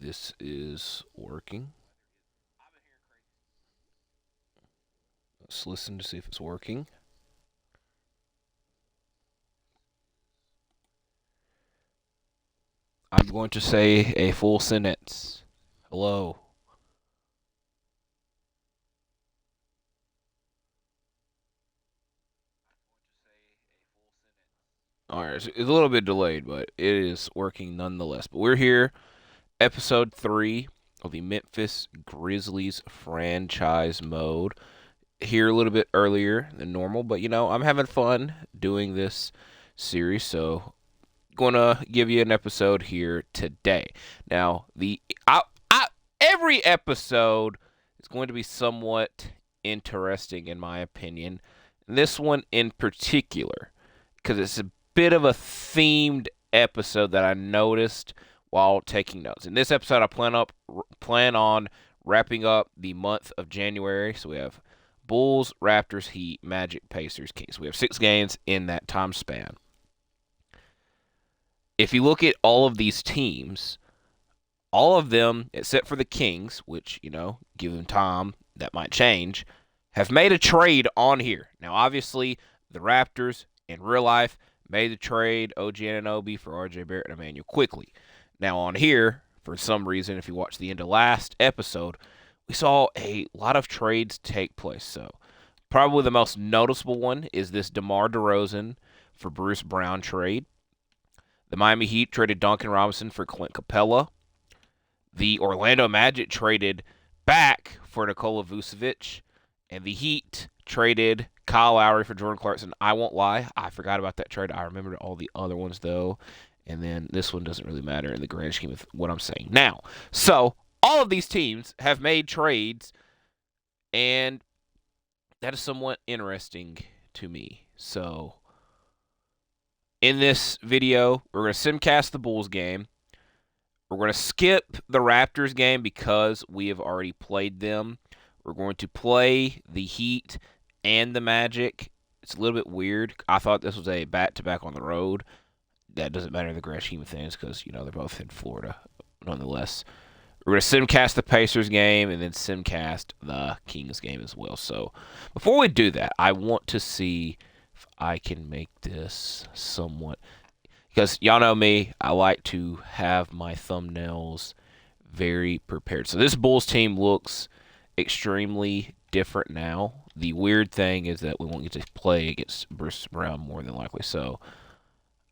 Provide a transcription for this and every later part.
this is working. Let's listen to see if it's working. I'm going to say a full sentence. Hello. All right, it's a little bit delayed, but it is working nonetheless. But we're here, episode 3 of the Memphis Grizzlies franchise mode. Here a little bit earlier than normal, but I'm having fun doing this series, so gonna give you an episode here today. Now, every episode is going to be somewhat interesting in my opinion. This one in particular, because it's a bit of a themed episode that I noticed while taking notes. In this episode, I plan on wrapping up the month of January. So we have Bulls, Raptors, Heat, Magic, Pacers, Kings. We have 6 games in that time span. If you look at all of these teams, all of them, except for the Kings, which, given time, that might change, have made a trade on here. Now, obviously, the Raptors, in real life, made the trade OG Anunoby for RJ Barrett and Emmanuel quickly. Now, on here, for some reason, if you watch the end of last episode, we saw a lot of trades take place. So, probably the most noticeable one is this DeMar DeRozan for Bruce Brown trade. The Miami Heat traded Duncan Robinson for Clint Capella. The Orlando Magic traded back for Nikola Vucevic. And the Heat traded Kyle Lowry for Jordan Clarkson. I won't lie, I forgot about that trade. I remembered all the other ones, though. And then this one doesn't really matter in the grand scheme of what I'm saying now. So, all of these teams have made trades, and that is somewhat interesting to me. So, in this video, we're going to simcast the Bulls game. We're going to skip the Raptors game because we have already played them. We're going to play the Heat and the Magic. It's a little bit weird. I thought this was a back-to-back on the road. That doesn't matter in the grand scheme of things because, they're both in Florida nonetheless. We're going to simcast the Pacers game and then simcast the Kings game as well. So before we do that, I want to see if I can make this somewhat, because y'all know me, I like to have my thumbnails very prepared. So this Bulls team looks extremely different now. The weird thing is that we won't get to play against Bruce Brown more than likely. So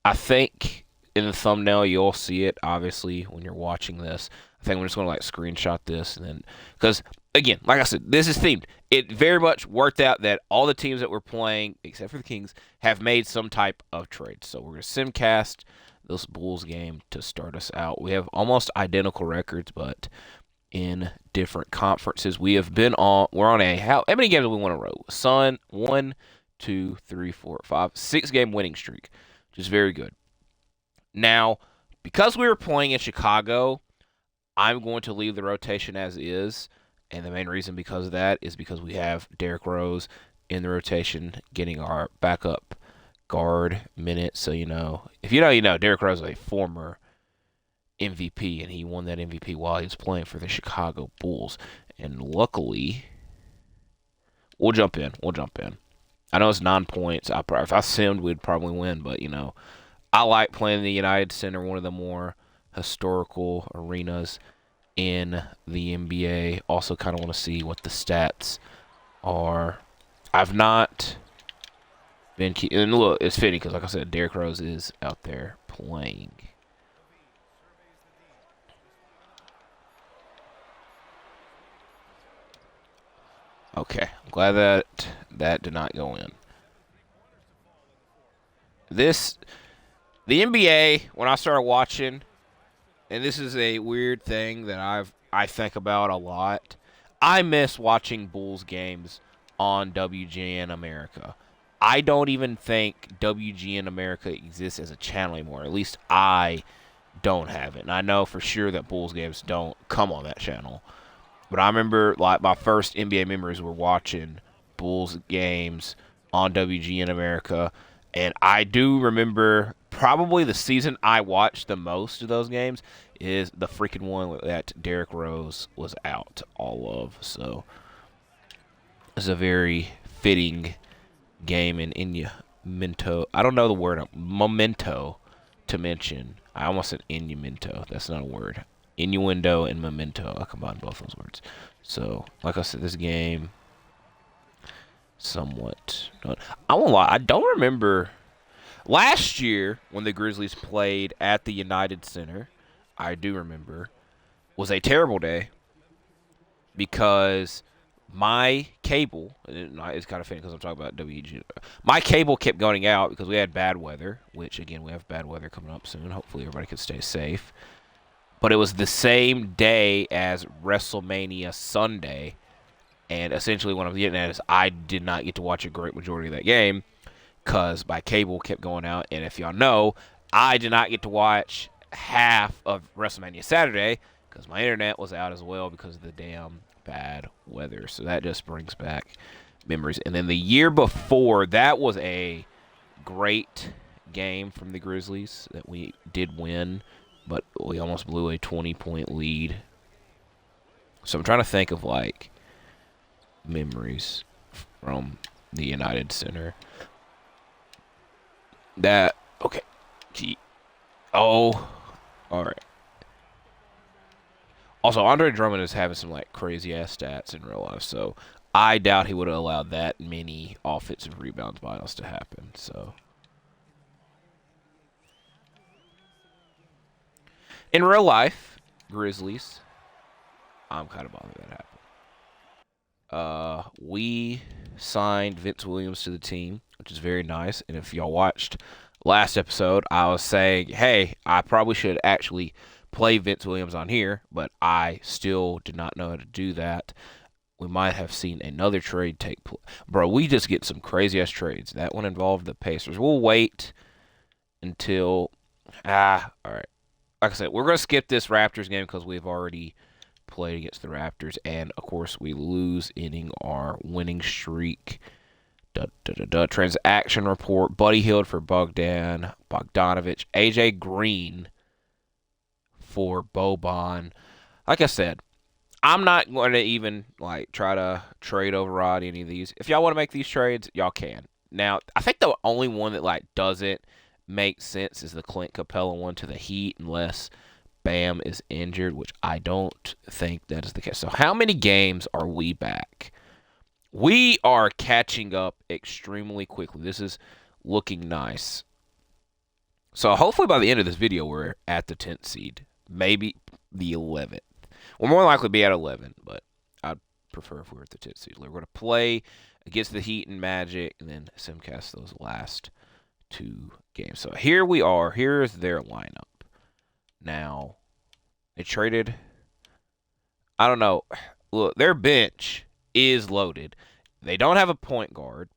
I think in the thumbnail you'll see it, obviously, when you're watching this. I think I'm just going to screenshot this, and then, because again, like I said, this is themed. It very much worked out that all the teams that we're playing, except for the Kings, have made some type of trade. So we're going to simcast this Bulls game to start us out. We have almost identical records, but in different conferences. We're on how many games do we want to roll? Sun, 1, 2, 3, 4, 5, 6 game winning streak, which is very good. Now, because we were playing in Chicago, I'm going to leave the rotation as is, and the main reason because of that is because we have Derrick Rose in the rotation getting our backup guard minutes. So, if you know, Derrick Rose is a former MVP, and he won that MVP while he was playing for the Chicago Bulls. And luckily, we'll jump in. I know it's 9 points. If I simmed, we'd probably win, but, I like playing the United Center, one of the more historical arenas in the NBA. Also kind of want to see what the stats are. I've not been and look, it's fitting because, like I said, Derrick Rose is out there playing. Okay, I'm glad that did not go in. The NBA, when I started watching, and this is a weird thing that I think about a lot, I miss watching Bulls games on WGN America. I don't even think WGN America exists as a channel anymore. At least I don't have it. And I know for sure that Bulls games don't come on that channel. But I remember my first NBA memories were watching Bulls games on WGN America. And I do remember probably the season I watched the most of those games is the freaking one that Derrick Rose was out all of. So it's a very fitting game in inumento. I don't know the word memento to mention. I almost said inumento. That's not a word. Innuendo and memento. I combined both those words. So, like I said, this game somewhat. I won't lie. I don't remember last year when the Grizzlies played at the United Center. I do remember was a terrible day because my cable, it's kind of funny because I'm talking about WEG. My cable kept going out because we had bad weather, which, again, we have bad weather coming up soon. Hopefully everybody can stay safe. But it was the same day as WrestleMania Sunday, and essentially what I'm getting at is I did not get to watch a great majority of that game because my cable kept going out, and if y'all know, I did not get to watch half of WrestleMania Saturday because my internet was out as well because of the damn bad weather. So that just brings back memories. And then the year before, that was a great game from the Grizzlies that we did win, but we almost blew a 20-point lead. So I'm trying to think of, like, memories from the United Center. That, okay. Oh, all right. Also, Andre Drummond is having some, like, crazy-ass stats in real life, so I doubt he would have allowed that many offensive rebounds by us to happen, so. In real life, Grizzlies, I'm kind of bothered that happened. We signed Vince Williams to the team, which is very nice, and if y'all watched last episode, I was saying, hey, I probably should actually play Vince Williams on here, but I still did not know how to do that. We might have seen another trade take place. Bro, we just get some crazy-ass trades. That one involved the Pacers. We'll wait until... all right. Like I said, we're going to skip this Raptors game because we've already played against the Raptors, and, of course, we lose, ending our winning streak. Transaction report. Buddy Hield for Bogdanovich. AJ Green for Boban. Like I said, I'm not going to even like try to trade override any of these. If y'all want to make these trades, y'all can. Now, I think the only one that like doesn't make sense is the Clint Capella one to the Heat, unless Bam is injured, which I don't think that is the case. So, how many games are we back? We are catching up extremely quickly. This is looking nice. So, hopefully by the end of this video, we're at the 10th seed. Maybe the 11th. We'll more likely be at 11, but I'd prefer if we were at the 10th seed. We're going to play against the Heat and Magic, and then simcast those last two games. So here we are. Here's their lineup. Now, they traded, I don't know. Look, their bench is loaded. They don't have a point guard.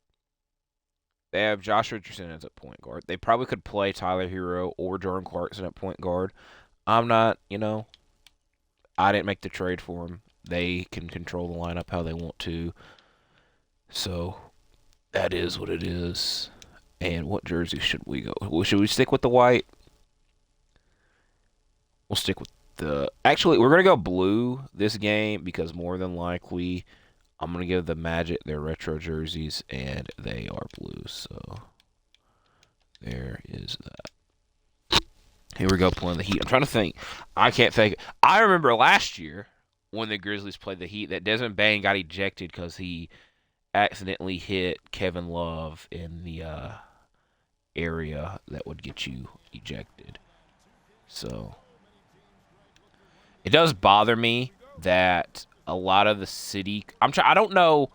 They have Josh Richardson as a point guard. They probably could play Tyler Hero or Jordan Clarkson at point guard. I'm not, I didn't make the trade for them. They can control the lineup how they want to. So, that is what it is. And what jersey should we go? Should we stick with the white? We'll stick with the... Actually, we're going to go blue this game because more than likely I'm going to give the Magic their retro jerseys and they are blue. So, there is that. Here we go, playing the Heat. I'm trying to think. I can't think. I remember last year when the Grizzlies played the Heat that Desmond Bane got ejected because he accidentally hit Kevin Love in the area that would get you ejected. So, it does bother me that a lot of the city... I don't know,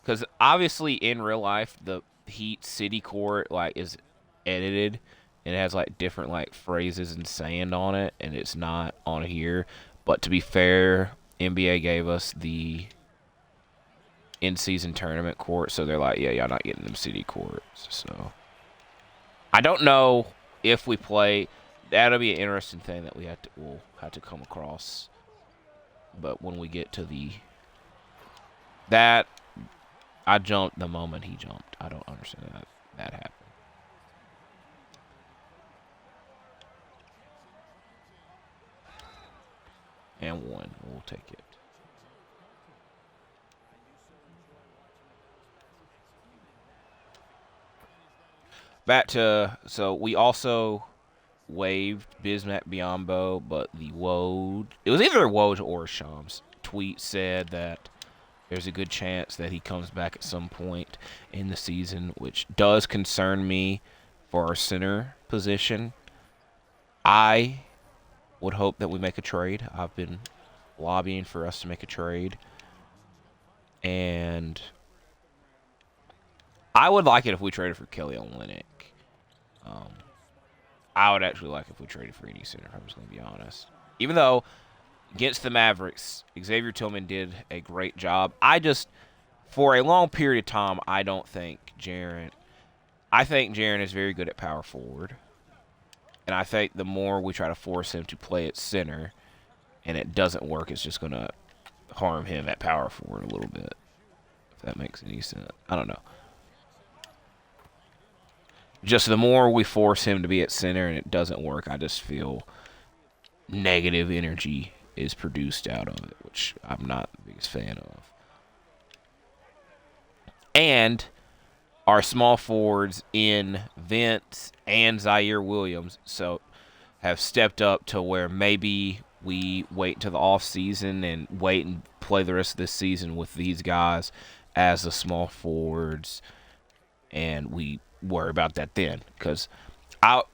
because obviously in real life, the Heat city court is edited. It has different phrases and sand on it, and it's not on here. But to be fair, NBA gave us the in-season tournament court, so they're like, yeah, y'all not getting them city courts. So I don't know if we play. That'll be an interesting thing that we'll have to come across. But when we get to that, I jumped the moment he jumped. I don't understand that happened. and 1. We'll take it. Back to, so we also waived Bismack Biyombo, but the Woj, it was either Woj or Shams tweet said that there's a good chance that he comes back at some point in the season, which does concern me for our center position. I would hope that we make a trade. I've been lobbying for us to make a trade. And I would like it if we traded for Kelly Olynyk. I would actually like if we traded for any center, if I'm just going to be honest. Even though against the Mavericks, Xavier Tillman did a great job. For a long period of time, I think Jaren is very good at power forward. And I think the more we try to force him to play at center and it doesn't work, it's just going to harm him at power forward a little bit. If that makes any sense. I don't know. Just the more we force him to be at center and it doesn't work, I just feel negative energy is produced out of it, which I'm not the biggest fan of. And our small forwards in Vince and Zaire Williams have stepped up to where maybe we wait until the offseason and wait and play the rest of this season with these guys as the small forwards, and we worry about that then. Because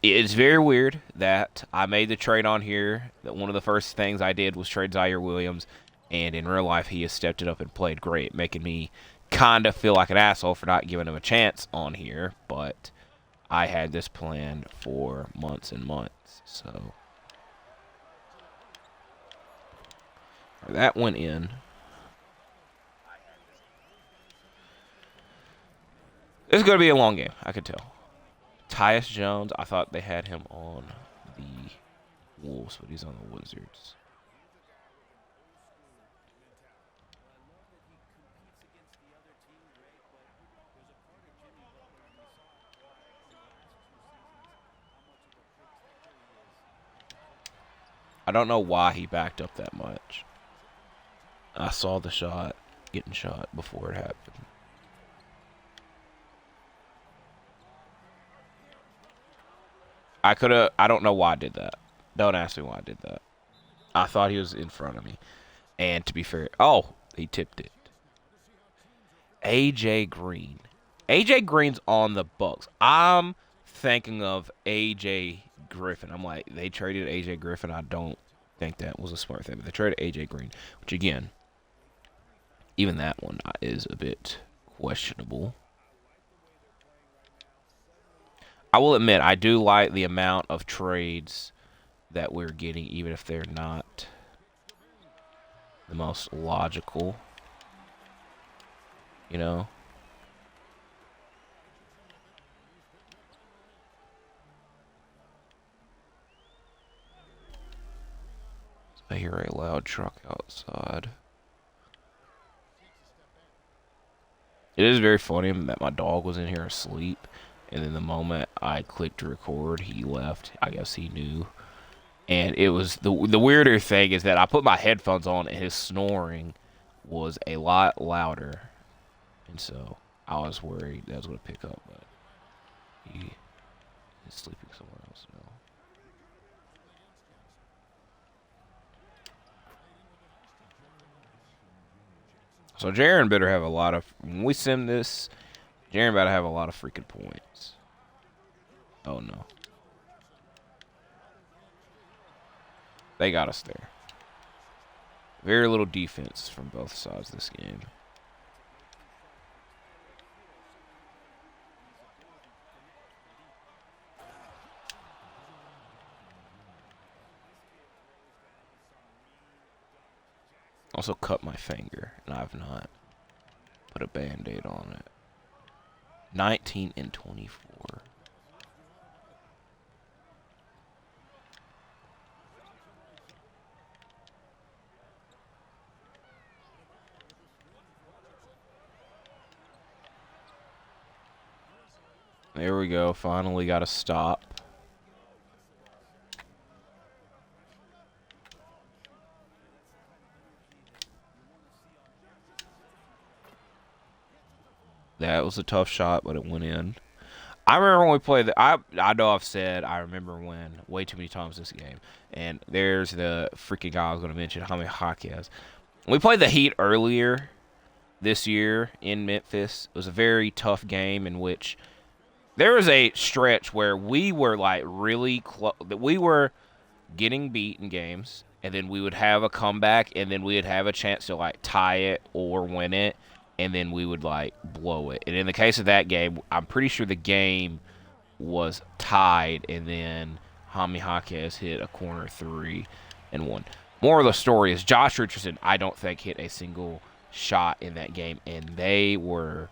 it's very weird that I made the trade on here, that one of the first things I did was trade Zaire Williams, and in real life he has stepped it up and played great, making me kind of feel like an asshole for not giving him a chance on here, but I had this planned for months and months. So that went in. This is going to be a long game, I could tell. Tyus Jones, I thought they had him on the Wolves, but he's on the Wizards. I don't know why he backed up that much. I saw the shot, getting shot before it happened. I don't know why I did that. Don't ask me why I did that. I thought he was in front of me. And to be fair, he tipped it. AJ Green. AJ Green's on the Bucks. I'm thinking of AJ Griffin. I'm like, they traded AJ Griffin. I don't think that was a smart thing. But they traded AJ Green, which again, even that one is a bit questionable. I will admit, I do like the amount of trades that we're getting, even if they're not the most logical. You know? I hear a loud truck outside. It is very funny that my dog was in here asleep, and then the moment I clicked to record, he left. I guess he knew. And it was the weirder thing is that I put my headphones on, and his snoring was a lot louder. And so I was worried that was going to pick up, but he is sleeping somewhere else now. So Jaren better have a lot of, when we sim this, Jaren better have a lot of freaking points. Oh no. They got us there. Very little defense from both sides this game. Also cut my finger, and I've not put a Band-Aid on it. 19 and 24. There we go. Finally got a stop. That was a tough shot, but it went in. I remember when we played I know I've said I remember when way too many times this game. And there's the freaking guy I was going to mention, Jaime Jaquez. We played the Heat earlier this year in Memphis. It was a very tough game in which there was a stretch where we were like really close. We were getting beat in games, and then we would have a comeback, and then we'd have a chance to like tie it or win it, and then we would like blow it. And in the case of that game, I'm pretty sure the game was tied, and then Jaime Jaquez hit a corner three and won. More of the story is Josh Richardson, I don't think, hit a single shot in that game, and they were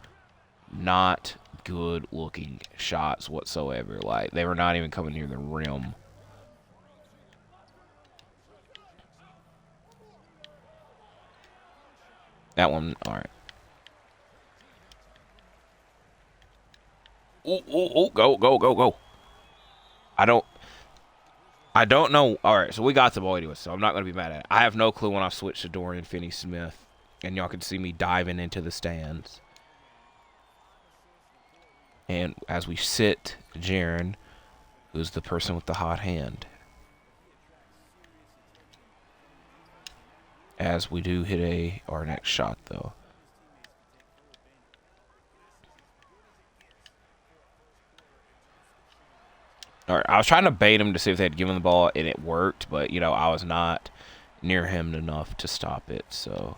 not good looking shots whatsoever. Like, they were not even coming near the rim. That one, all right. Oh, go. I don't know. All right, so we got the ball anyway, so I'm not going to be mad at it. I have no clue when I switched to Dorian Finney-Smith, and y'all can see me diving into the stands. And as we sit, Jaren, who's the person with the hot hand, as we do hit our next shot, though. All right, I was trying to bait him to see if they'd given the ball, and it worked, but, you know, I was not near him enough to stop it, so.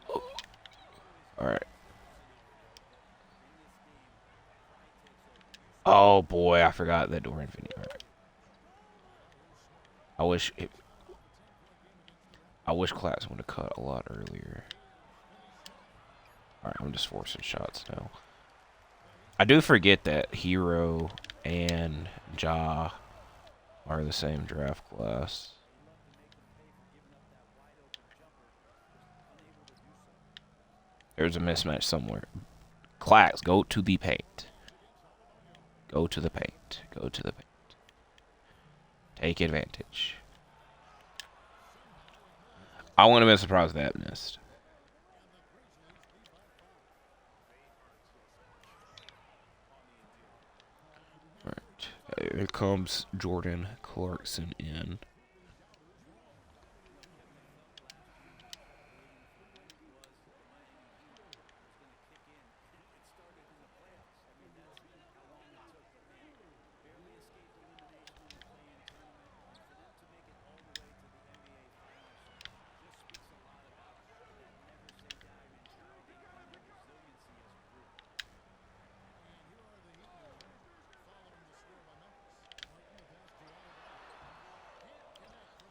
All right. Oh, boy, I forgot that Dorian Finney. All right. I wish Claxton would have cut a lot earlier. All right, I'm just forcing shots now. I do forget that Hero and Ja are the same draft class. There's a mismatch somewhere. Clax, go to the paint. Go to the paint. Go to the paint. Take advantage. I wouldn't have been surprised if that missed. Here comes Jordan Clarkson in.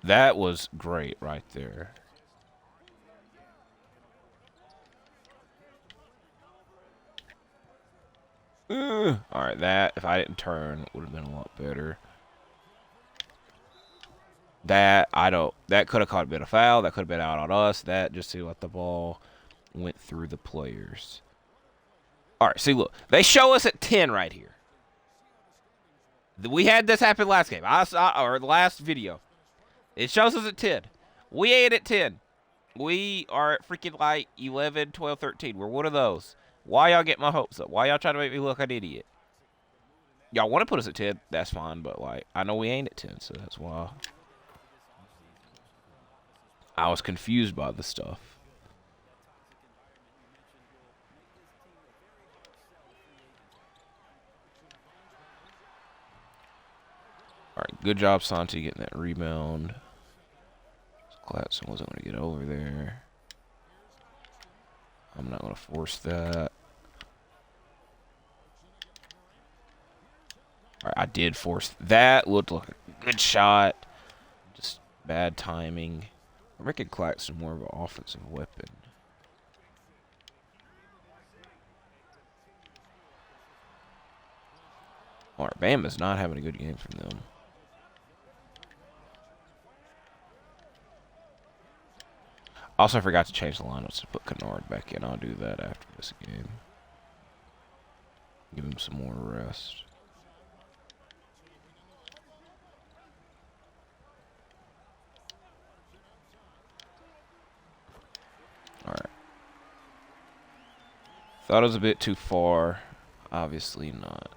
That was great right there. Alright, that, if I didn't turn, would have been a lot better. That could have caught a bit of foul. That could have been out on us. That just to let the ball went through the players. Alright, see, look. They show us at 10 right here. We had this happen last game. Or the last video. It shows us at 10. We ain't at 10. We are at freaking like 11, 12, 13. We're one of those. Why y'all get my hopes up? Why y'all trying to make me look like an idiot? Y'all want to put us at 10? That's fine, but like I know we ain't at 10, so that's why I was confused by the stuff. All right, good job, Santi, getting that rebound. Claxton wasn't going to get over there. I'm not going to force that. All right, I did force that. Looked like a good shot. Just bad timing. I'm making Claxton more of an offensive weapon. All right, Bama's not having a good game from them. Also, I forgot to change the lineups to put Kennard back in. I'll do that after this game. Give him some more rest. All right. Thought it was a bit too far. Obviously not.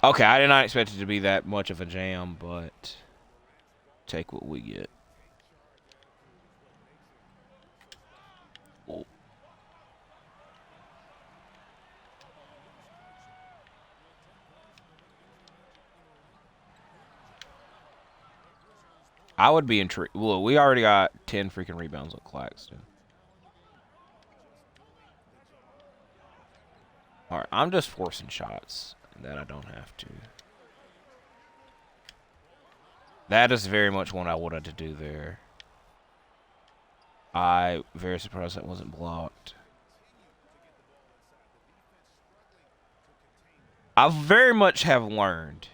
Okay, I did not expect it to be that much of a jam, but take what we get. Oh. I would be intrigued. Well, we already got 10 freaking rebounds with Claxton. All right, I'm just forcing shots that I don't have to. That is very much what I wanted to do there. I very surprised that wasn't blocked. I very much have learned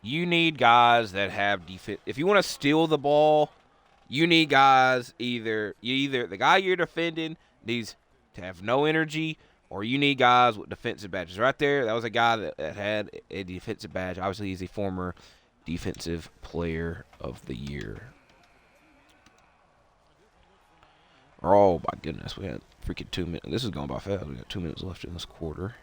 you need guys that have defense. If you want to steal the ball, you need guys either the guy you're defending needs to have no energy, or you need guys with defensive badges. Right there, that was a guy that had a defensive badge. Obviously, he's a former defensive player of the year. Oh my goodness, we had freaking 2 minutes. This is going by fast. We got 2 minutes left in this quarter.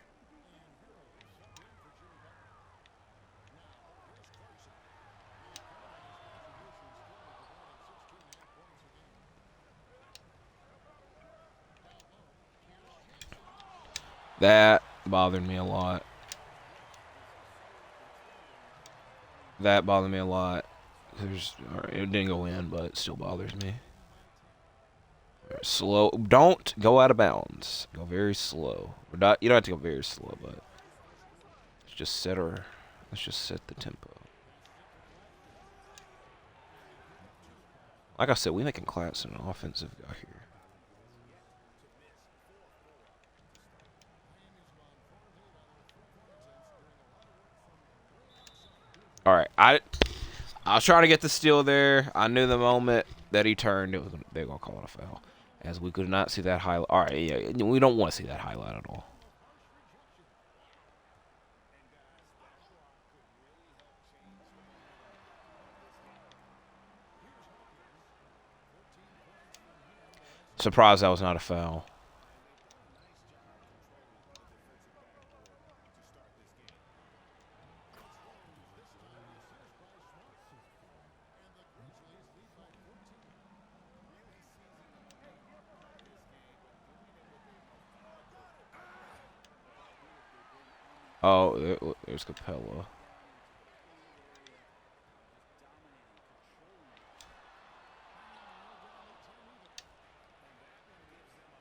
That bothered me a lot. That bothered me a lot. It didn't go in, but it still bothers me. Slow. Don't go out of bounds. Go very slow. You don't have to go very slow, but let's just set the tempo. Like I said, we making Clarkson an offensive guy here. All right, I was trying to get the steal there. I knew the moment that he turned, they were gonna call it a foul, as we could not see that highlight. All right, yeah, we don't want to see that highlight at all. Surprised that was not a foul. Oh, there's Capella.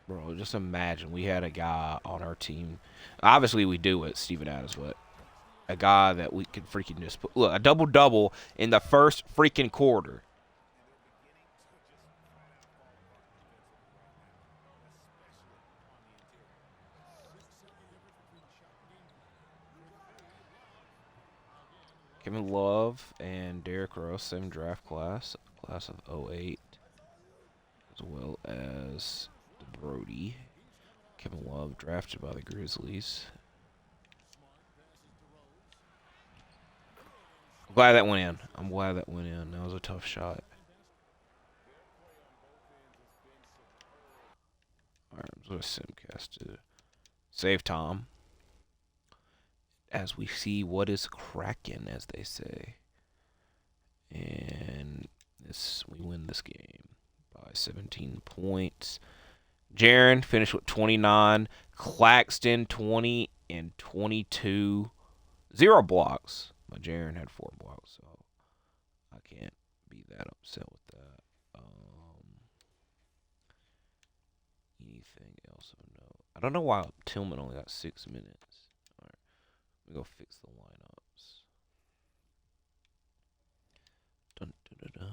Bro, just imagine we had a guy on our team. Obviously, we do with Steven Adams, but a guy that we could freaking just put. Look, a double-double in the first freaking quarter. Kevin Love and Derrick Rose, same draft class of 08, as well as Brody. Kevin Love drafted by the Grizzlies. I'm glad that went in. That was a tough shot. All right, what a Simcast to save Tom. As we see what is cracking, as they say. And we win this game by 17 points. Jaren finished with 29. Claxton 20 and 22. 0 blocks. But Jaren had 4 blocks, so I can't be that upset with that. Anything else of note? I don't know why Tillman only got 6 minutes. All right, let me go fix the lineups. Dun, dun, dun, dun.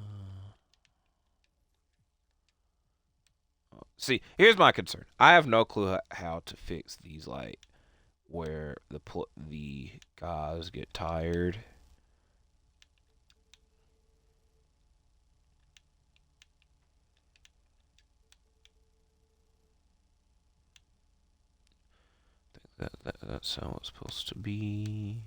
See, here's my concern. I have no clue how to fix these, like, where the guys get tired. I think that's how it's supposed to be.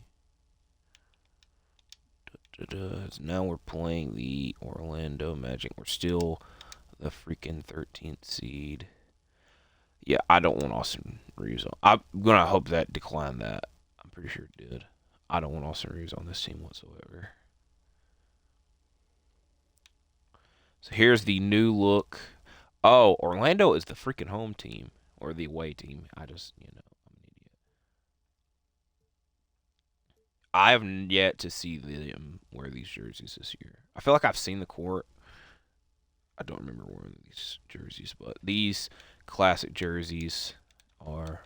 Now we're playing the Orlando Magic. We're still the freaking 13th seed. Yeah, I don't want Austin Reeves on. I'm gonna hope that declined that. I'm pretty sure it did. I don't want Austin Reeves on this team whatsoever. So here's the new look. Oh, Orlando is the freaking home team or the away team. I just, I'm an idiot. I have yet to see them wear these jerseys this year. I feel like I've seen the court. I don't remember wearing these jerseys, but these classic jerseys are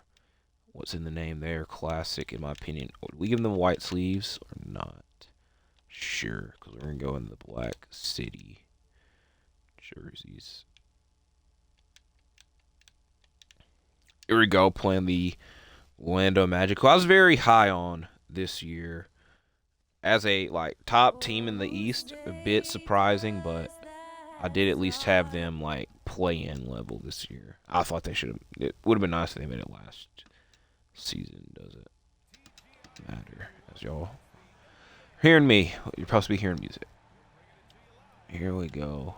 what's in the name there. Classic, in my opinion. Would we give them white sleeves or not? Sure, because we're going to go in the Black City jerseys. Here we go, playing the Orlando Magic, who I was very high on this year as a top team in the East. A bit surprising, but I did at least have them play-in level this year. I thought they should have. It would have been nice if they made it last season. Does it matter? As y'all hearing me, you're supposed to be hearing music. Here we go.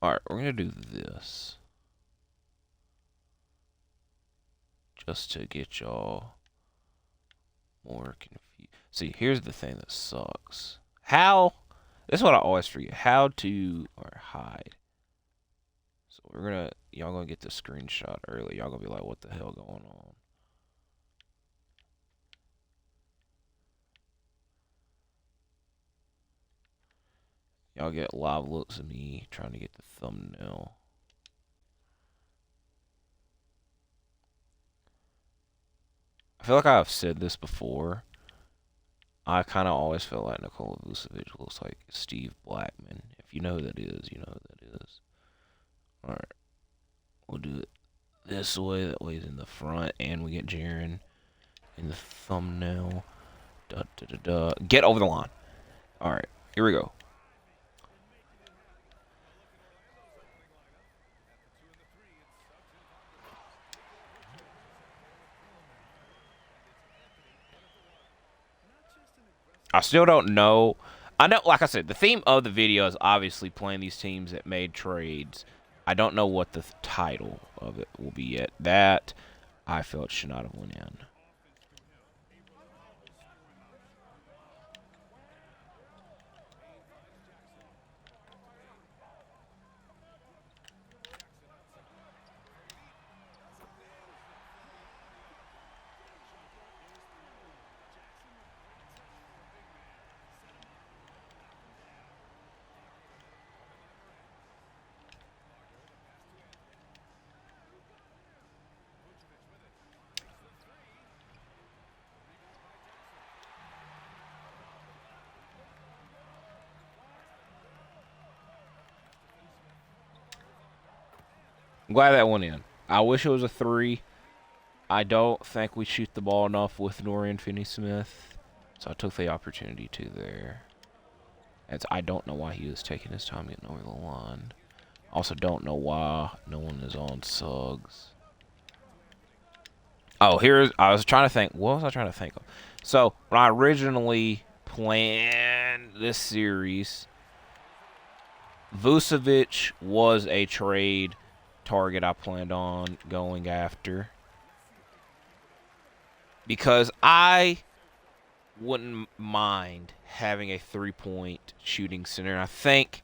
Alright, we're going to do this. Just to get y'all more confused. See, here's the thing that sucks. How? This is what I always forget. How to hide. So y'all gonna get the screenshot early. Y'all gonna be like, what the hell going on? Y'all get live looks of me trying to get the thumbnail. I feel like I've said this before. I kind of always feel like Nikola Vucevic looks like Steve Blackman. If you know who that is, you know who that is. Alright. We'll do it this way. That way he's in the front. And we get Jaren in the thumbnail. Get over the line. Alright. Here we go. I still don't know. I know, like I said, the theme of the video is obviously playing these teams that made trades. I don't know what the title of it will be yet. That I felt should not have went in. I'm glad that went in. I wish it was a 3. I don't think we shoot the ball enough with Dorian Finney-Smith, so I took the opportunity to there. I don't know why he was taking his time getting over the line. Also don't know why no one is on Suggs. Oh, I was trying to think. What was I trying to think of? So, when I originally planned this series, Vucevic was a trade target I planned on going after. Because I wouldn't mind having a 3-point shooting center. And I think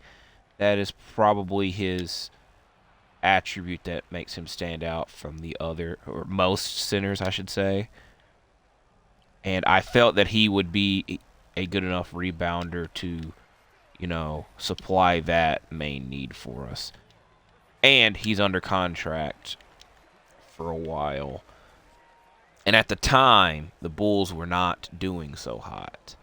that is probably his attribute that makes him stand out from the other, or most centers, I should say. And I felt that he would be a good enough rebounder to, supply that main need for us. And he's under contract for a while. And at the time, the Bulls were not doing so hot.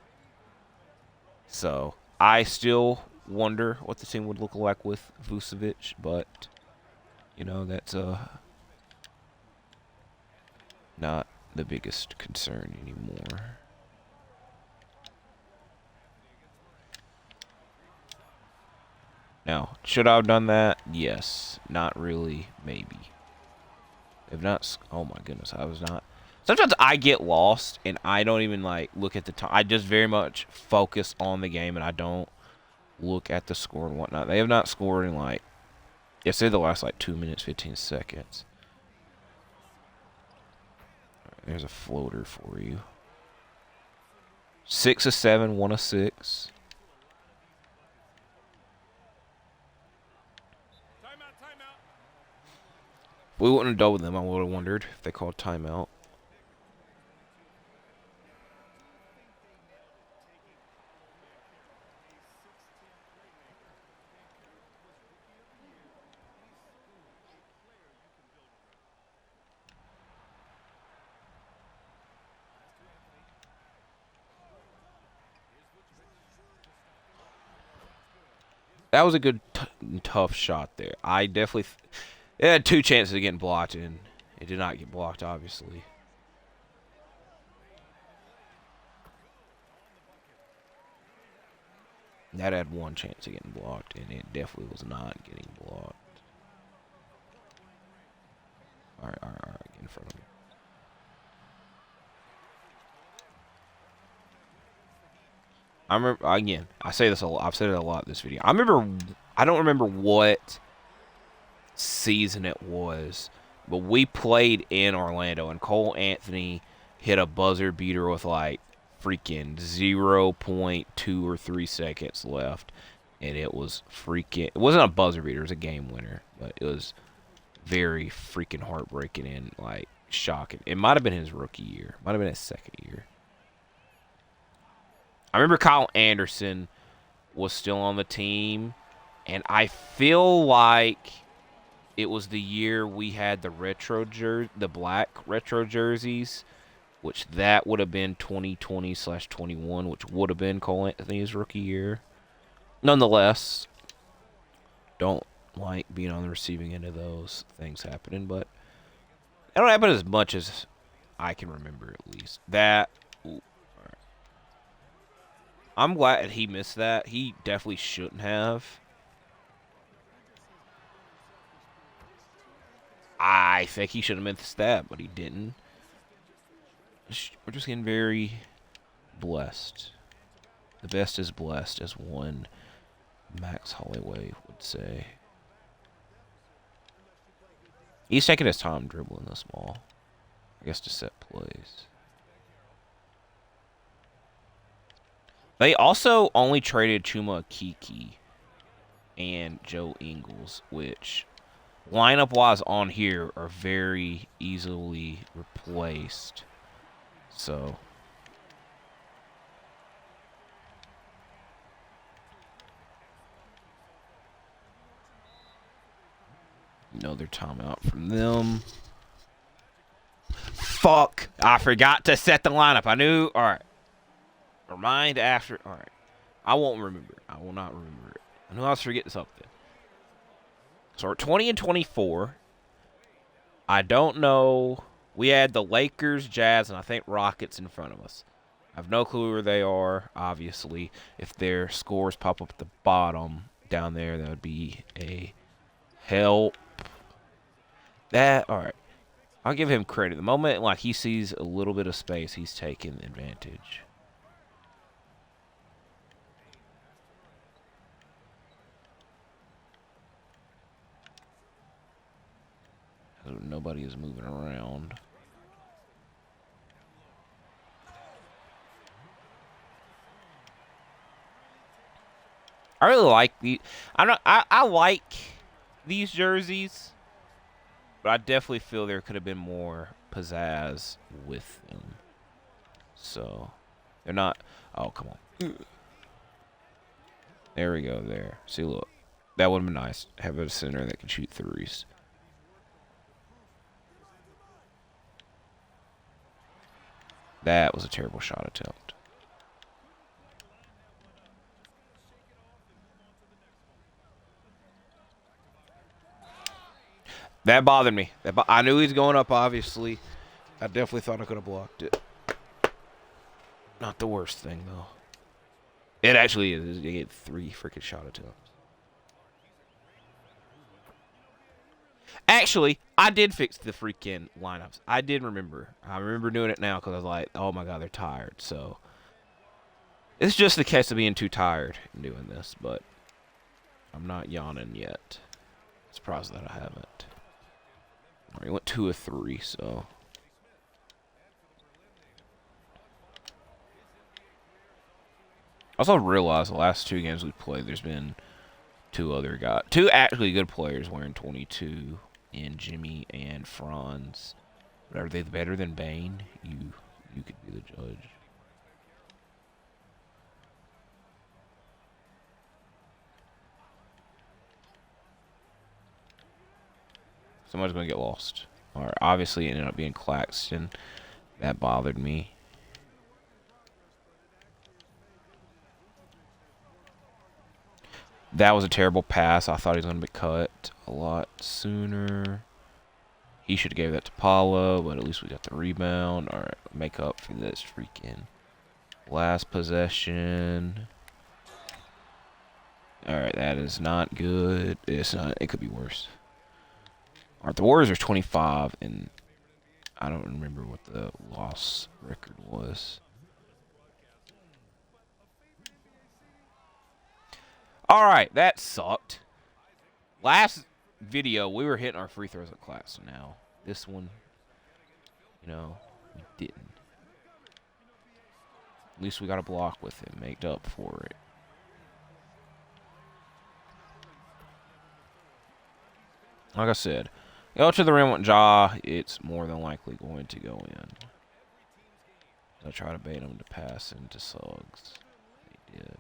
So I still wonder what the team would look like with Vucevic, but that's not the biggest concern anymore. Now, should I have done that? Yes. Not really. Maybe. If not, oh my goodness, I was not Sometimes I get lost and I don't even like look at the time. I just very much focus on the game and I don't look at the score and whatnot. They have not scored in like, it's in the last like 2 minutes, 15 seconds. Right, there's a floater for you. 6 of 7, 1 of 6. If we wouldn't have doubled them, I would have wondered if they called timeout. That was a good, tough shot there. I definitely... It had 2 chances of getting blocked, and it did not get blocked, obviously. That had 1 chance of getting blocked, and it definitely was not getting blocked. All right, get in front of me. I remember, again, I say this a lot. I've said it a lot in this video. I don't remember what season it was, but we played in Orlando, and Cole Anthony hit a buzzer beater with like freaking 0.2 or 3 seconds left, and it was freaking... It wasn't a buzzer beater, it was a game winner, but it was very freaking heartbreaking and like shocking. It might have been his rookie year. Might have been his second year. I remember Kyle Anderson was still on the team, and I feel like it was the year we had the black retro jerseys, which that would have been 2020/21, which would have been Cole Anthony's rookie year. Nonetheless, don't like being on the receiving end of those things happening, but it don't happen as much as I can remember, at least. That... Ooh. I'm glad he missed that. He definitely shouldn't have. I think he should have missed that, but he didn't. We're just getting very blessed. The best is blessed, as one Max Holloway would say. He's taking his time dribbling this ball, I guess, to set plays. They also only traded Chuma Kiki and Joe Ingles, which lineup-wise on here are very easily replaced. So... Another timeout from them. Fuck! I forgot to set the lineup. I knew... Alright. Remind after... Alright. I won't remember it. I will not remember it. I knew I was forgetting something. So we're 20 and 24. I don't know. We had the Lakers, Jazz, and I think Rockets in front of us. I have no clue where they are, obviously. If their scores pop up at the bottom down there, that would be a help. Alright. I'll give him credit. The moment like he sees a little bit of space, he's taking advantage. Nobody is moving around. I really like the... I like these jerseys, but I definitely feel there could have been more pizzazz with them. So, they're not... Oh, come on. There we go, there. See, look. That would have been nice. Have a center that can shoot threes. That was a terrible shot attempt. That bothered me. I knew he was going up, obviously. I definitely thought I could have blocked it. Not the worst thing, though. It actually is. You get 3 freaking shot attempts. Actually, I did fix the freaking lineups. I did remember. I remember doing it now because I was like, oh my god, they're tired. So it's just the case of being too tired and doing this, but I'm not yawning yet. Surprised that I haven't. All right, went 2 of 3, so. I also realized the last 2 games we played, there's been 2 actually good players wearing 22, in Jimmy and Franz. But are they better than Bane? You could be the judge. Somebody's gonna get lost. Or obviously it ended up being Claxton. That bothered me. That was a terrible pass. I thought he was gonna be cut a lot sooner. He should have gave that to Paulo, but at least we got the rebound. All right, make up for this freaking last possession. All right, that is not good. It's not. It could be worse. All right, the Warriors are 25, and I don't remember what the loss record was. All right, that sucked. Last video, we were hitting our free throws at class. Now, this one, we didn't. At least we got a block with it, made up for it. Like I said, go to the rim with Ja, it's more than likely going to go in. I try to bait him to pass into Suggs. They did.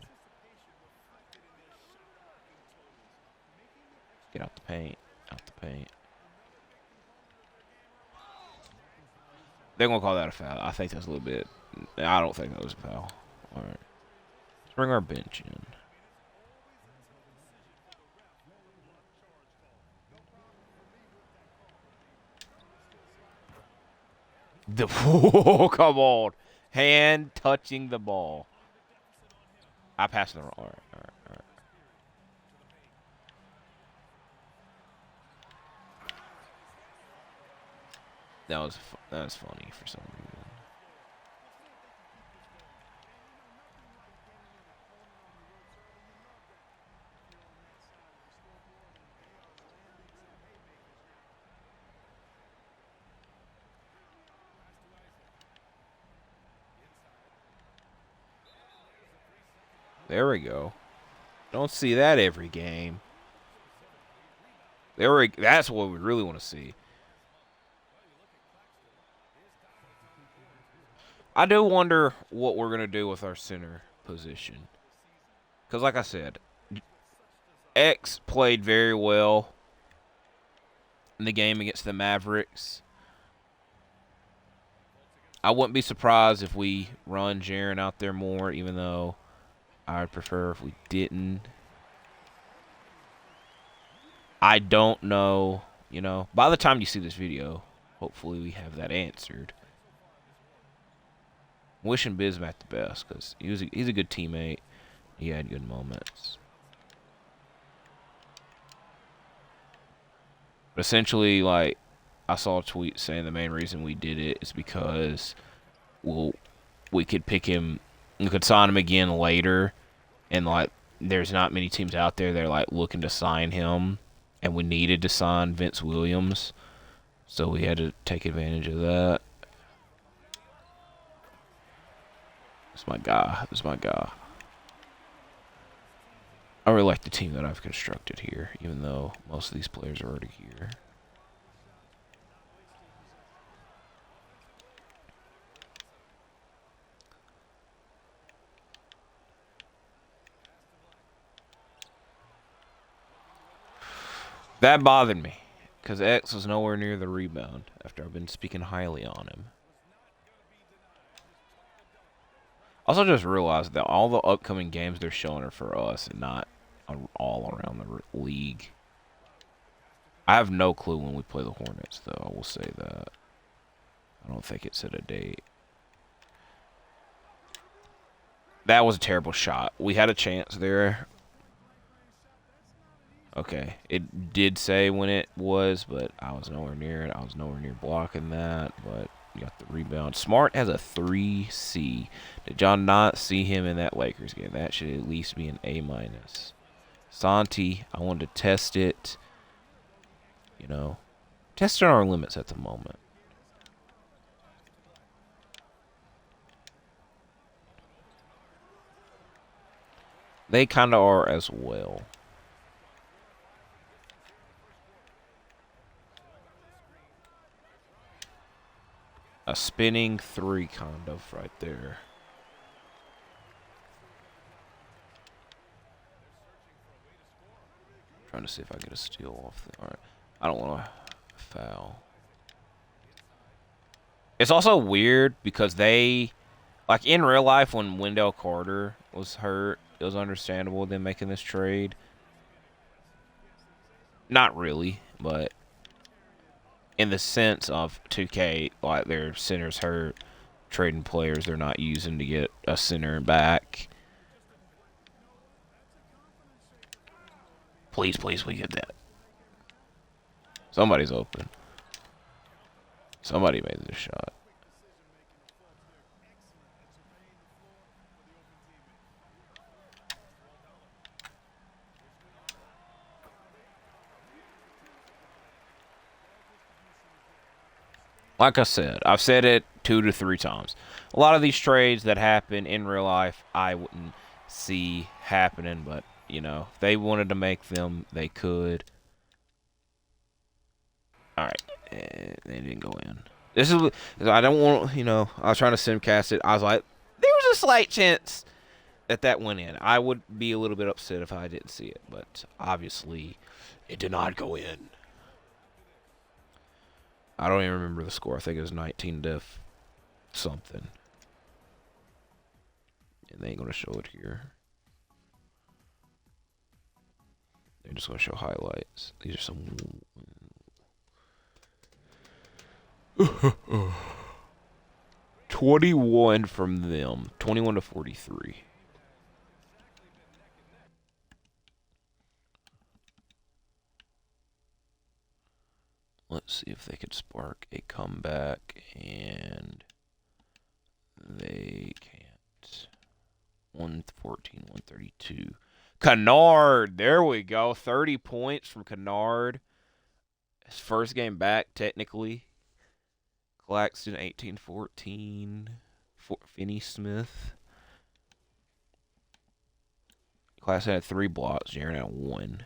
Get out the paint. Out the paint. They're going to call that a foul. I think that's a little bit. I don't think that was a foul. All right. Let's bring our bench in. Oh, come on. Hand touching the ball. I passed the wrong. All right. That was funny for some reason. There we go. Don't see that every game. That's what we really want to see. I do wonder what we're going to do with our center position. Because like I said, X played very well in the game against the Mavericks. I wouldn't be surprised if we run Jaren out there more, even though I'd prefer if we didn't. I don't know, by the time you see this video, hopefully we have that answered. Wishing Bismack the best because he's a good teammate. He had good moments. But essentially, like, I saw a tweet saying the main reason we did it is because we could pick him, we could sign him again later, and like there's not many teams out there that are like looking to sign him, and we needed to sign Vince Williams, so we had to take advantage of that. That's my guy. That's my guy. I really like the team that I've constructed here, even though most of these players are already here. That bothered me, because X was nowhere near the rebound after I've been speaking highly on him. Also just realized that all the upcoming games they're showing are for us and not all around the league. I have no clue when we play the Hornets, though. I will say that. I don't think it said a date. That was a terrible shot. We had a chance there. Okay, it did say when it was, but I was nowhere near it. I was nowhere near blocking that, but you got the rebound. Smart has a 3C. Did y'all not see him in that Lakers game? That should at least be an A-. Santi, I wanted to test it. You know, testing our limits at the moment. They kind of are as well. A spinning 3 kind of right there. Trying to see if I get a steal off the. All right. I don't want to foul. It's also weird because they, like in real life, when Wendell Carter was hurt, it was understandable them making this trade. Not really, but in the sense of 2K, like their center's hurt, trading players they're not using to get a center back. Please, please, we get that. Somebody's open. Somebody made this shot. Like I said, I've said it 2 to 3 times. A lot of these trades that happen in real life, I wouldn't see happening, but, you know, if they wanted to make them, they could. All right. They didn't go in. This is, I don't want, you know, I was trying to simcast it. I was like, there was a slight chance that went in. I would be a little bit upset if I didn't see it, but obviously it did not go in. I don't even remember the score. I think it was 19 to something. And they ain't going to show it here. They're just going to show highlights. These are some... 21 from them. 21 to 43. Let's see if they could spark a comeback, and they can't. 114, 132. Kennard, there we go. 30 points from Kennard. His first game back, technically. Claxton, 18-14. Finney Smith. Claxton had 3 blocks. Jaren had 1.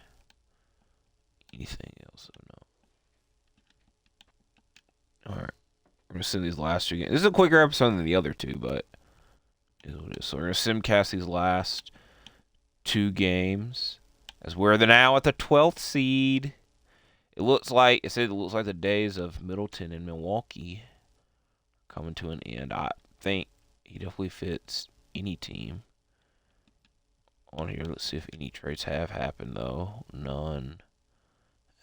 Anything else? No. Alright. We're going to send these last 2 games. This is a quicker episode than the other 2, but it is what it is. So we're going to simcast these last 2 games. As we're now at the 12th seed. It looks like the days of Middleton and Milwaukee coming to an end. I think he definitely fits any team on here. Let's see if any trades have happened, though. None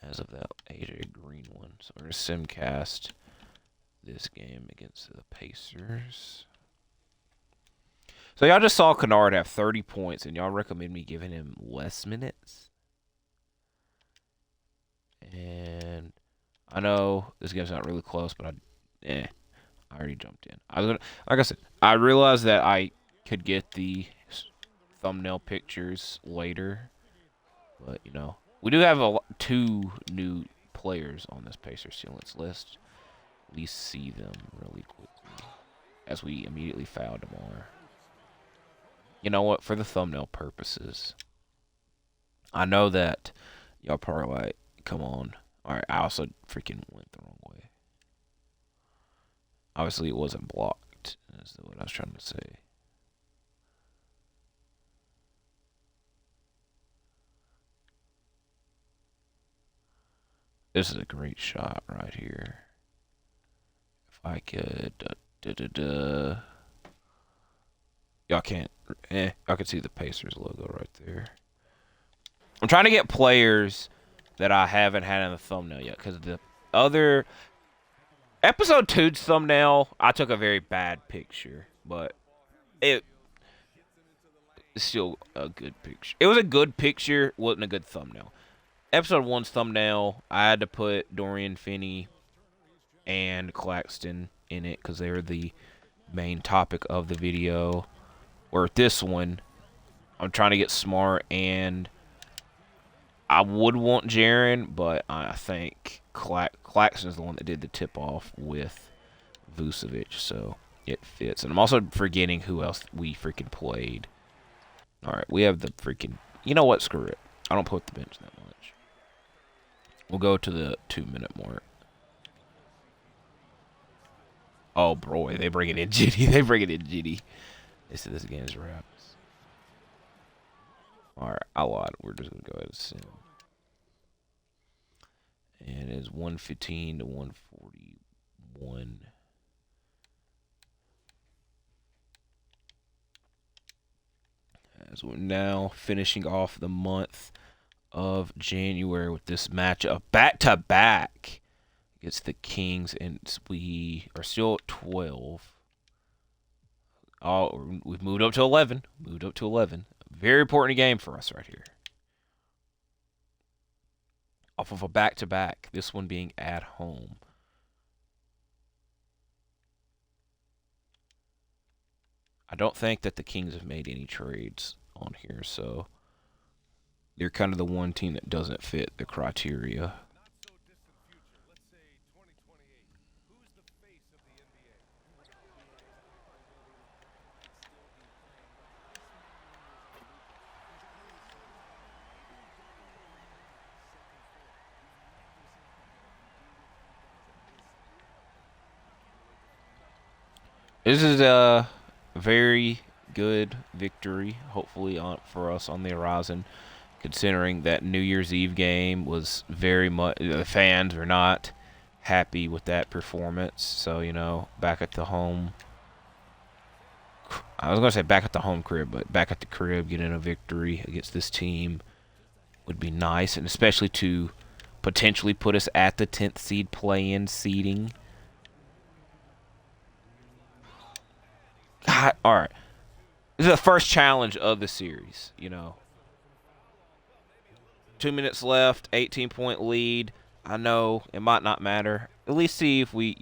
as of that AJ Green one. So we're going to simcast this game against the Pacers. So y'all just saw Kennard have 30 points, and y'all recommend me giving him less minutes? And I know this game's not really close, but I already jumped in. Like I said, I realized that I could get the thumbnail pictures later, but you know, we do have 2 new players on this Pacers team. Let's at least see them really quickly as we immediately foul DeMar. You know what? For the thumbnail purposes, I know that y'all probably like, come on. All right, I also freaking went the wrong way. Obviously, it wasn't blocked. That's what I was trying to say. This is a great shot right here. If I could... Y'all can't... y'all can see the Pacers logo right there. I'm trying to get players that I haven't had in the thumbnail yet, because the other... Episode 2's thumbnail, I took a very bad picture, but it's still a good picture. It was a good picture, wasn't a good thumbnail. episode one's thumbnail, I had to put Dorian Finney and Claxton in it because they're the main topic of the video. Or this one, I'm trying to get smart, and I would want Jaren, but I think Claxton is the one that did the tip off with Vucevic, so it fits. And I'm also forgetting who else we freaking played. All right, we have the freaking. You know what? Screw it. I don't put the bench that much. We'll go to the 2-minute mark. Oh boy, they bring it in Giddy. They bring it in Giddy. They said this game is wraps. All right, I lied. We're just gonna go ahead and send. And it's 115 to 141. As we're now finishing off the month of January with this matchup back-to-back against the Kings, and we are still at 12. Oh, we've moved up to 11. Moved up to 11. Very important game for us right here. Off of a back-to-back, this one being at home. I don't think that the Kings have made any trades on here, so they're kind of the one team that doesn't fit the criteria. This is a very good victory, hopefully for us on the horizon, considering that New Year's Eve game was very much, the fans were not happy with that performance. So, back at the home, I was going to say back at the home crib, but back at the crib, getting a victory against this team would be nice, and especially to potentially put us at the 10th seed play-in seeding. God, all right. This is the first challenge of the series, 2 minutes left, 18-point lead. I know it might not matter. At least see if we,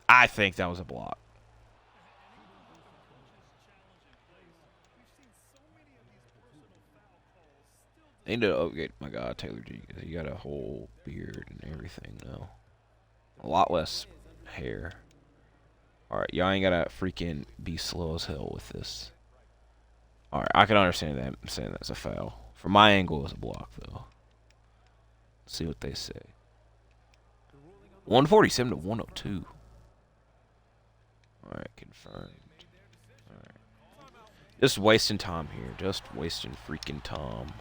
I think that was a block. They need to upgrade. My God, Taylor G. You got a whole beard and everything now. A lot less hair. Alright, y'all ain't gotta freaking be slow as hell with this. Alright, I can understand that. I'm saying that's a foul. From my angle, it's a block, though. Let's see what they say. 147 to 102. Alright, confirmed. Alright. Just wasting time here. Just wasting freaking time.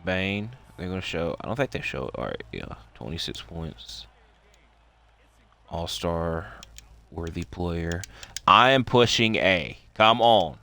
Bane, they're going to show. I don't think they show. Alright, yeah. 26 points. All-star worthy player. I am pushing A. Come on.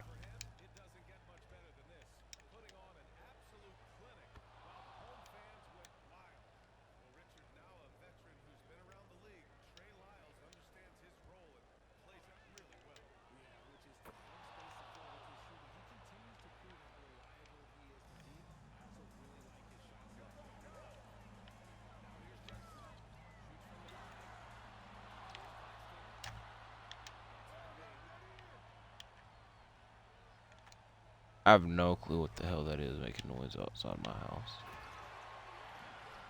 I have no clue what the hell that is making noise outside my house.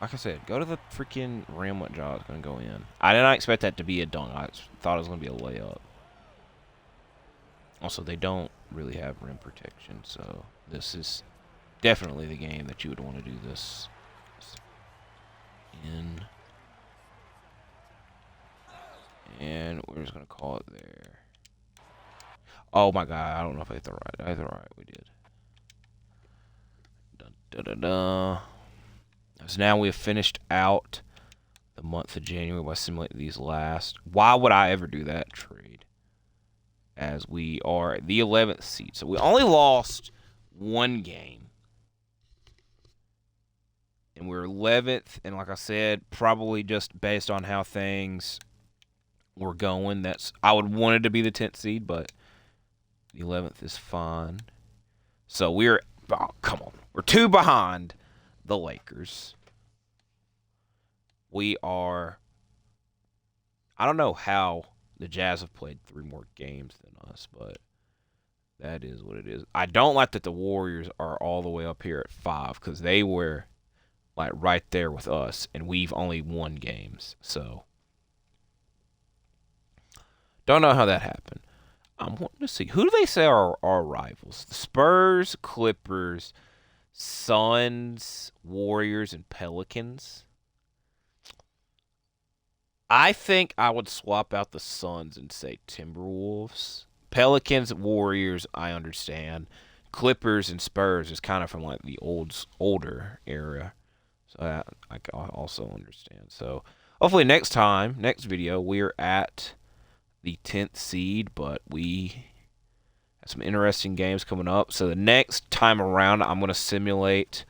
Like I said, go to the freaking rim what jaw is going to go in. I did not expect that to be a dunk. I thought it was going to be a layup. Also, they don't really have rim protection, so this is definitely the game that you would want to do this in. And we're just going to call it there. Oh my God, I don't know if I hit the right. I hit the right, we did. Dun, dun, dun, dun. So now we have finished out the month of January by simulating these last. Why would I ever do that trade? As we are the 11th seed. So we only lost one game. and we're 11th. And like I said, probably just based on how things were going, I would want it to be the 10th seed, but the 11th is fine. So we're 2 behind the Lakers. We are. I don't know how the Jazz have played 3 more games than us, but that is what it is. I don't like that the Warriors are all the way up here at 5 because they were like right there with us, and we've only won games. So don't know how that happened. I'm wanting to see, who do they say are our rivals? The Spurs, Clippers, Suns, Warriors, and Pelicans. I think I would swap out the Suns and say Timberwolves. Pelicans, Warriors, I understand. Clippers and Spurs is kind of from like the older era. So I also understand. So hopefully next video, we're at the 10th seed, but we have some interesting games coming up. So the next time around, I'm going to simulate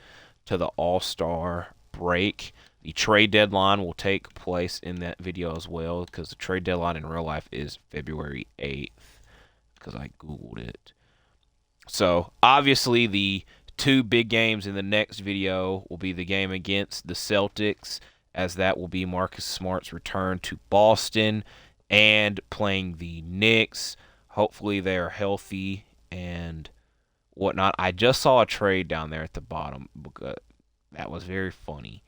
to the All-Star break. The trade deadline will take place in that video as well, because the trade deadline in real life is February 8th, because I Googled it. So obviously the 2 big games in the next video will be the game against the Celtics, as that will be Marcus Smart's return to Boston, and playing the Knicks. Hopefully they are healthy and whatnot. I just saw a trade down there at the bottom. That was very funny.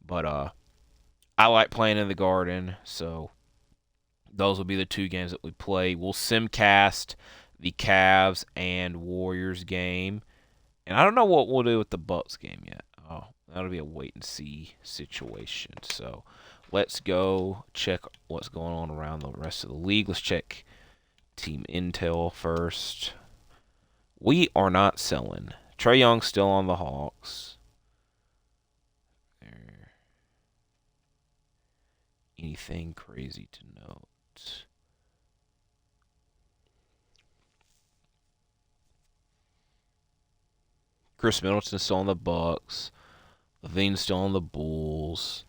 But I like playing in the Garden, so those will be the 2 games that we play. We'll simcast the Cavs and Warriors game. And I don't know what we'll do with the Bucks game yet. Oh, that'll be a wait-and-see situation. So let's go check what's going on around the rest of the league. Let's check team intel first. We are not selling. Trae Young's still on the Hawks. Anything crazy to note? Chris Middleton's still on the Bucks. Levine's still on the Bulls.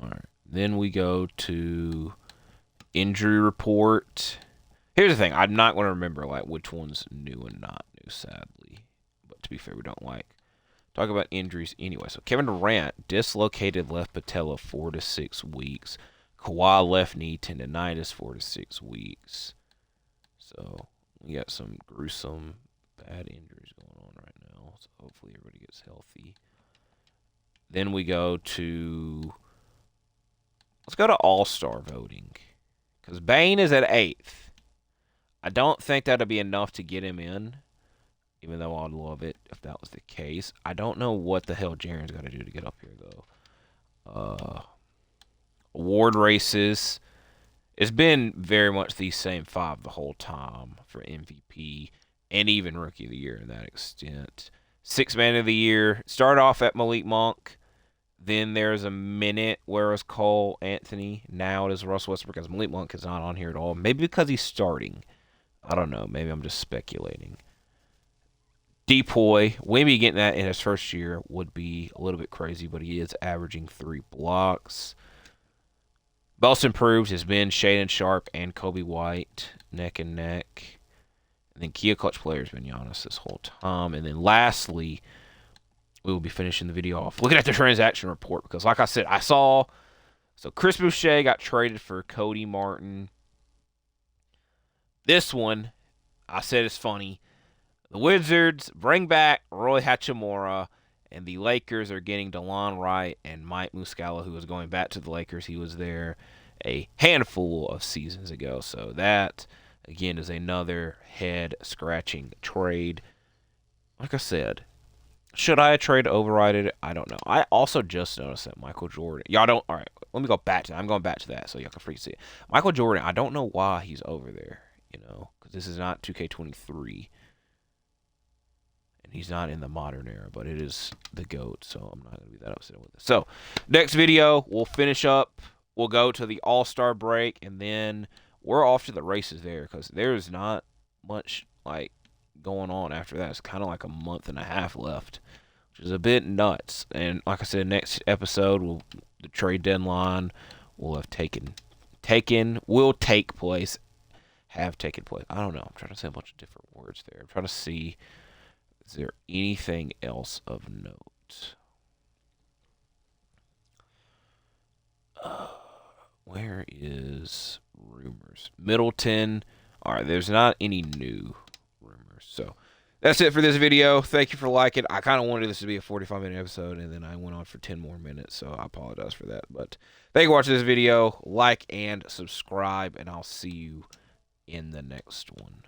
All right. Then we go to injury report. Here's the thing. I'm not going to remember like which one's new and not new, sadly. But to be fair, we don't talk about injuries anyway. So Kevin Durant, dislocated left patella 4 to 6 weeks. Kawhi, left knee tendonitis 4 to 6 weeks. So we got some gruesome, bad injuries going on right now. So hopefully everybody gets healthy. Then we go to, let's go to All-Star voting, because Bane is at 8th. I don't think that'll be enough to get him in, even though I'd love it if that was the case. I don't know what the hell Jaren's got to do to get up here, though. Award races, it's been very much the same 5 the whole time for MVP and even Rookie of the Year in that extent. 6th Man of the Year started off at Malik Monk. Then there's a minute where it was Cole Anthony. Now it is Russell Westbrook, because Malik Monk is not on here at all. Maybe because he's starting. I don't know. Maybe I'm just speculating. Depoy, Wemby getting that in his first year would be a little bit crazy, but he is averaging 3 blocks. Most improved has been Shaedon Sharpe and Kobe White, neck and neck. And then key clutch player has been Giannis this whole time. And then lastly, we will be finishing the video off looking at the transaction report, because like I said, so Chris Boucher got traded for Cody Martin. This one, I said it's funny. The Wizards bring back Roy Hachimura, and the Lakers are getting DeLon Wright and Mike Muscala, who is going back to the Lakers. He was there a handful of seasons ago. So that, again, is another head-scratching trade. Like I said, should I trade overrided? I don't know. I also just noticed that Michael Jordan. Y'all don't. All right, let me go back to that. I'm going back to that so y'all can freaking see it. Michael Jordan, I don't know why he's over there, because this is not 2K23. And he's not in the modern era, but it is the GOAT, so I'm not going to be that upset with it. So, next video, we'll finish up. We'll go to the All-Star break, and then we're off to the races there, because there's not much, going on after that. It's kind of like a month and a half left which is a bit nuts. And like I said, next episode, the trade deadline will have will take place, have taken place. I don't know. I'm trying to say a bunch of different words there. I'm trying to see, is there anything else of note? Where is rumors? Middleton. All right, there's not any new rumors. So that's it for this video. Thank you for liking. I kind of wanted this to be a 45-minute episode, and then I went on for 10 more minutes, so I apologize for that. But thank you for watching this video. Like and subscribe, and I'll see you in the next one.